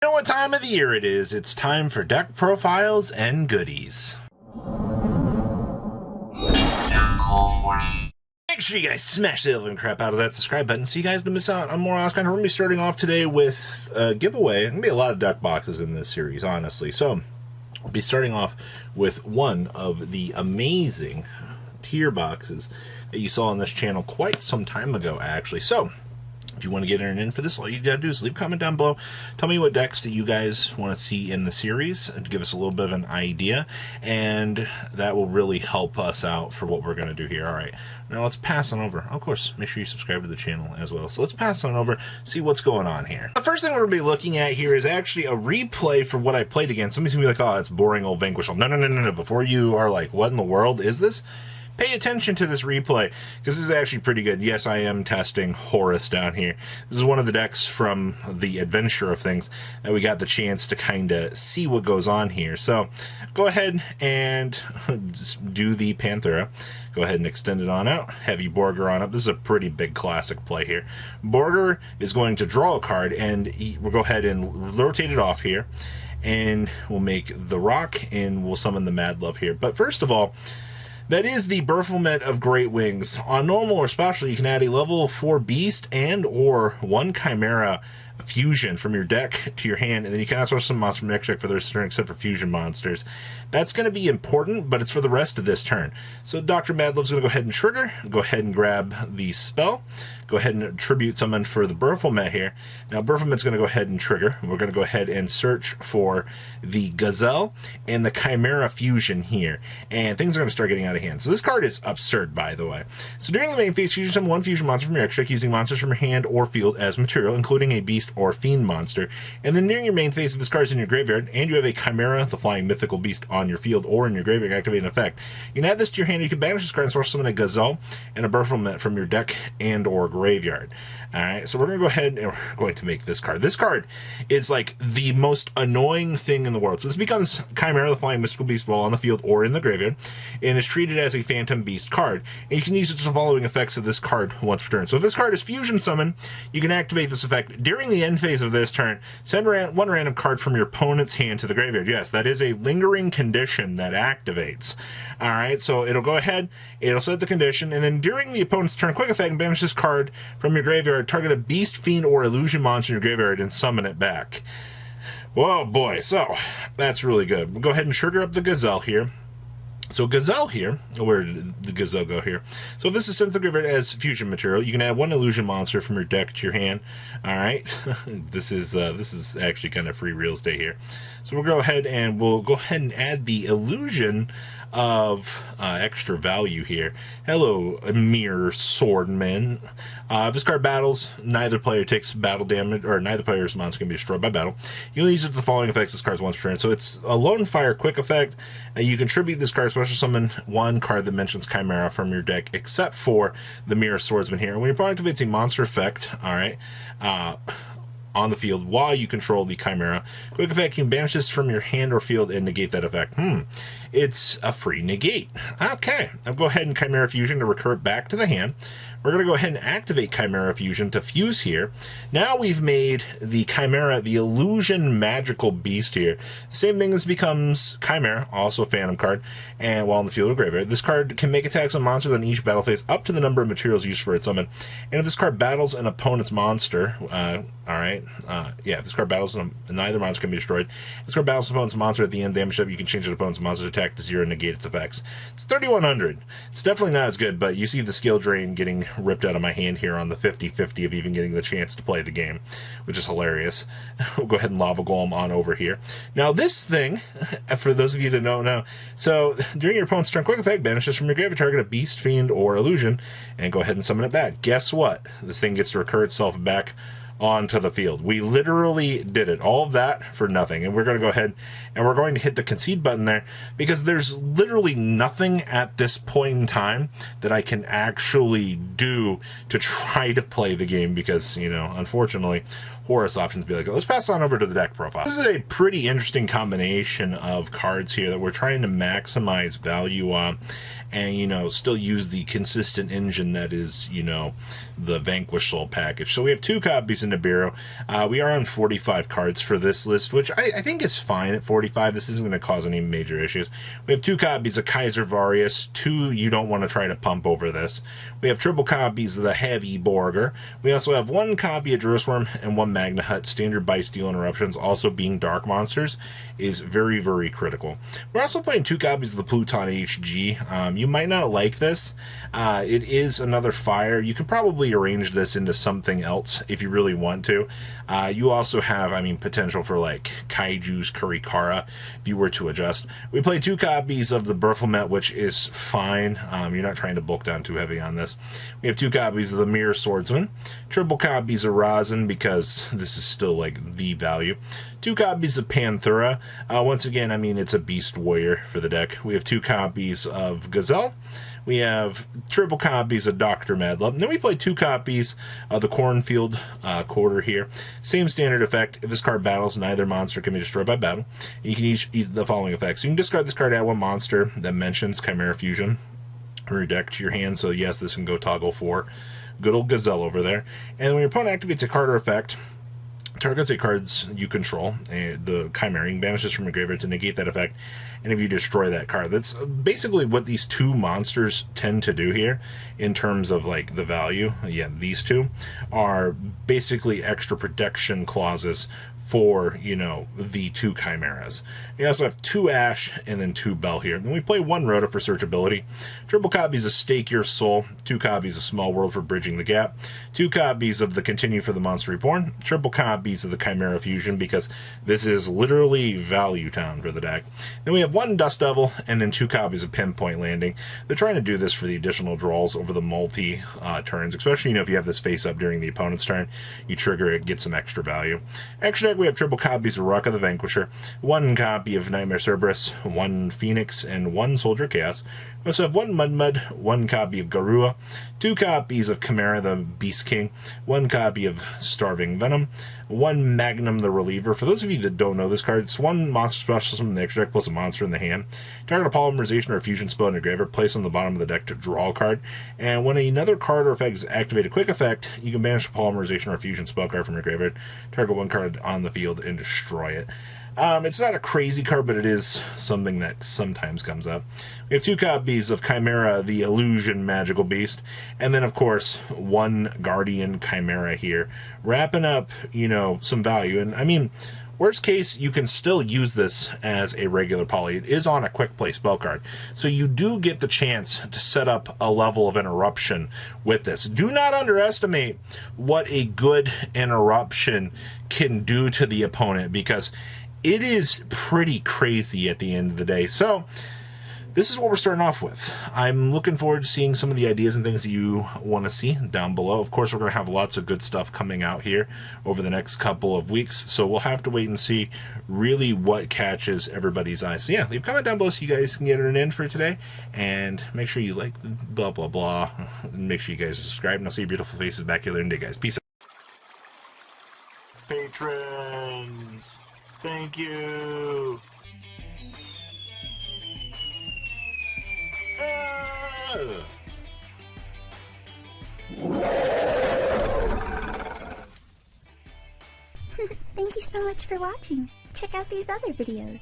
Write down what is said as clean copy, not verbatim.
You know what time of the year it is? It's time for deck profiles and goodies. Make sure you guys smash the living crap out of that subscribe button so you guys don't miss out on more awesome content. We're going to be starting off today with a giveaway. There's going to be a lot of deck boxes in this series, honestly. So, we'll be starting off with one of the amazing tier boxes that you saw on this channel quite some time ago, actually. So, if you want to get in for this, all you gotta do is leave a comment down below. Tell me what decks that you guys want to see in the series and give us a little bit of an idea, and that will really help us out for what we're going to do here. Alright, now let's pass on over. Of course, make sure you subscribe to the channel as well. So let's pass on over, see what's going on here. The first thing we're going to be looking at here is actually a replay for what I played against. Somebody's going to be like, oh, it's boring old Vanquish. No. Before you are like, what in the world is this? Pay attention to this replay, because this is actually pretty good. Yes, I am testing Horus down here. This is one of the decks from the adventure of things that we got the chance to kind of see what goes on here. So go ahead and just do the Panthera. Go ahead and extend it on out. Heavy Borger on up. This is a pretty big classic play here. Borger is going to draw a card, and we'll go ahead and rotate it off here. And we'll make the rock, and we'll summon the Mad Love here. But first of all, that is the Baphomet of Great Wings. On normal or special, you can add a level 4 beast and or 1 Chimera fusion from your deck to your hand, and then you can also some monsters from the next deck for the rest of the turn except for fusion monsters. That's going to be important, but it's for the rest of this turn. So Dr. Madlove's going to go ahead and trigger, go ahead and grab the spell, go ahead and tribute summon for the Baphomet here. Now Baphomet's going to go ahead and trigger. We're going to go ahead and search for the Gazelle and the Chimera fusion here, and things are going to start getting out of hand. So this card is absurd, by the way. So during the main phase, you summon 1 fusion monster from your extra deck using monsters from your hand or field as material, including a beast or fiend monster. And then during your main phase, if this card is in your graveyard and you have a Chimera, the flying mythical beast, on your field or in your graveyard, activate an effect, you can add this to your hand. You can banish this card and special summon a Gazelle and a Baphomet from your deck and or graveyard. Alright, so we're going to go ahead and we're going to make this card. This card is like the most annoying thing in the world. So this becomes Chimera, the flying mystical beast, while on the field or in the graveyard, and is treated as a phantom beast card. And you can use it to the following effects of this card once per turn. So if this card is fusion summon, you can activate this effect during the end phase of this turn. Send one random card from your opponent's hand to the graveyard. Yes, that is a lingering condition that activates. Alright, so it'll go ahead, it'll set the condition, and then during the opponent's turn, quick effect, banish this card from your graveyard, target a beast, fiend, or illusion monster in your graveyard, and summon it back. Whoa, boy, so that's really good. We'll go ahead and trigger up the Gazelle here. So Gazelle here, where did the Gazelle go here? So if this is sent to the graveyard as fusion material, you can add 1 illusion monster from your deck to your hand. All right, this is actually kind of free real estate here. So we'll go ahead and add the illusion of extra value here. Hello, Mirror Swordman. If this card battles, neither player takes battle damage, or neither player's monster can be destroyed by battle. You can use it to the following effects this card's once per turn. So it's a lone fire quick effect. You contribute this card, special summon 1 card that mentions Chimera from your deck, except for the Mirror Swordsman here. When your opponent activates a monster effect, alright, on the field while you control the Chimera, quick effect, you can banish this from your hand or field and negate that effect. It's a free negate. Okay, I'll go ahead and Chimera Fusion to recur it back to the hand. We're going to go ahead and activate Chimera Fusion to fuse here. Now we've made the Chimera the Illusion Magical Beast here. Same thing, this becomes Chimera, also a Phantom card, and while in the field or graveyard. This card can make attacks on monsters on each battle phase up to the number of materials used for its summon. And if this card battles an opponent's monster, if this card battles neither monster can be destroyed. If this card battles an opponent's monster at the end, damage up, you can change the opponent's monster's attack to 0 and negate its effects. It's 3,100. It's definitely not as good, but you see the skill drain getting ripped out of my hand here on the 50-50 of even getting the chance to play the game, which is hilarious. We'll go ahead and Lava Golem on over here. Now this thing, for those of you that don't know, so during your opponent's turn, quick effect, banish this from your graveyard, target a beast, fiend, or illusion, and go ahead and summon it back. Guess what? This thing gets to recur itself back onto the field. We literally did it. All of that for nothing. And we're going to go ahead and we're going to hit the concede button there, because there's literally nothing at this point in time that I can actually do to try to play the game, because, you know, unfortunately, Horus options, be like, let's pass on over to the deck profile. This is a pretty interesting combination of cards here that we're trying to maximize value on, and, you know, still use the consistent engine that is, you know, the Vanquish Soul package. So we have 2 copies in Nibiru. We are on 45 cards for this list, which I think is fine at 45. This isn't going to cause any major issues. We have 2 copies of Kaiser Varius. 2, you don't want to try to pump over this. We have triple copies of the Heavy Borger. We also have 1 copy of Jerusalem and 1 Magna Hut. Standard Bite Steel Interruptions, also being dark monsters, is very, very critical. We're also playing 2 copies of the Pluton HG. You might not like this. It is another fire. You can probably arrange this into something else if you really want to. You also have, I mean, potential for like Kaiju's Kurikara if you were to adjust. We play 2 copies of the Berfelmet, which is fine. You're not trying to bulk down too heavy on this. We have 2 copies of the Mirror Swordsman, triple copies of Razin, because this is still like the value. 2 copies of Panthera. Once again, I mean, it's a beast warrior for the deck. We have 2 copies of Gazelle. We have triple copies of Dr. Madlub. And then we play 2 copies of the Cornfield Quarter here. Same standard effect. If this card battles, neither monster can be destroyed by battle. You can each eat the following effects. You can discard this card, add 1 monster that mentions Chimera Fusion or your deck to your hand. So yes, this can go toggle for good old Gazelle over there. And when your opponent activates a card or effect, targets 8 cards you control, the Chimera banishes from your graveyard to negate that effect, and if you destroy that card. That's basically what these 2 monsters tend to do here in terms of like the value. Yeah, these 2 are basically extra protection clauses for, you know, the 2 Chimeras. We also have 2 Ash and then 2 Bell here. Then we play 1 Rhoda for searchability, triple copies of Stake Your Soul, 2 copies of Small World for bridging the gap, 2 copies of the Continue for the Monster Reborn, triple copies of the Chimera Fusion, because this is literally value town for the deck. Then we have 1 Dust Devil and then 2 copies of Pinpoint Landing. They're trying to do this for the additional draws over the multi turns, especially, you know, if you have this face up during the opponent's turn, you trigger it, get some extra value. Extra deck, we have triple copies of Ruka the Vanquisher, 1 copy of Nightmare Cerberus, 1 Phoenix, and 1 Soldier Chaos. We also have 1 Mudmud, 1 copy of Garua, 2 copies of Chimera the Beast King, 1 copy of Starving Venom, 1 Magnum the Reliever. For those of you that don't know this card, it's 1 monster special from the extra deck plus a monster in the hand. Target a polymerization or a fusion spell in your graveyard, place on the bottom of the deck to draw a card. And when another card or effect is activated, quick effect, you can banish a polymerization or a fusion spell card from your graveyard, target 1 card on the field, and destroy it. It's not a crazy card, but it is something that sometimes comes up. We have 2 copies of Chimera, the Illusion Magical Beast, and then, of course, 1 Guardian Chimera here, wrapping up, you know, some value. And, I mean, worst case, you can still use this as a regular poly. It is on a quick play spell card, so you do get the chance to set up a level of interruption with this. Do not underestimate what a good interruption can do to the opponent, because it is pretty crazy at the end of the day. So this is what we're starting off with. I'm looking forward to seeing some of the ideas and things that you want to see down below. Of course, we're going to have lots of good stuff coming out here over the next couple of weeks, so we'll have to wait and see really what catches everybody's eye. So yeah, leave a comment down below so you guys can get an end for today, and make sure you like blah blah blah, and make sure you guys subscribe, and I'll see your beautiful faces back here later today, guys. Peace out. Patrons, thank you. Thank you so much for watching. Check out these other videos.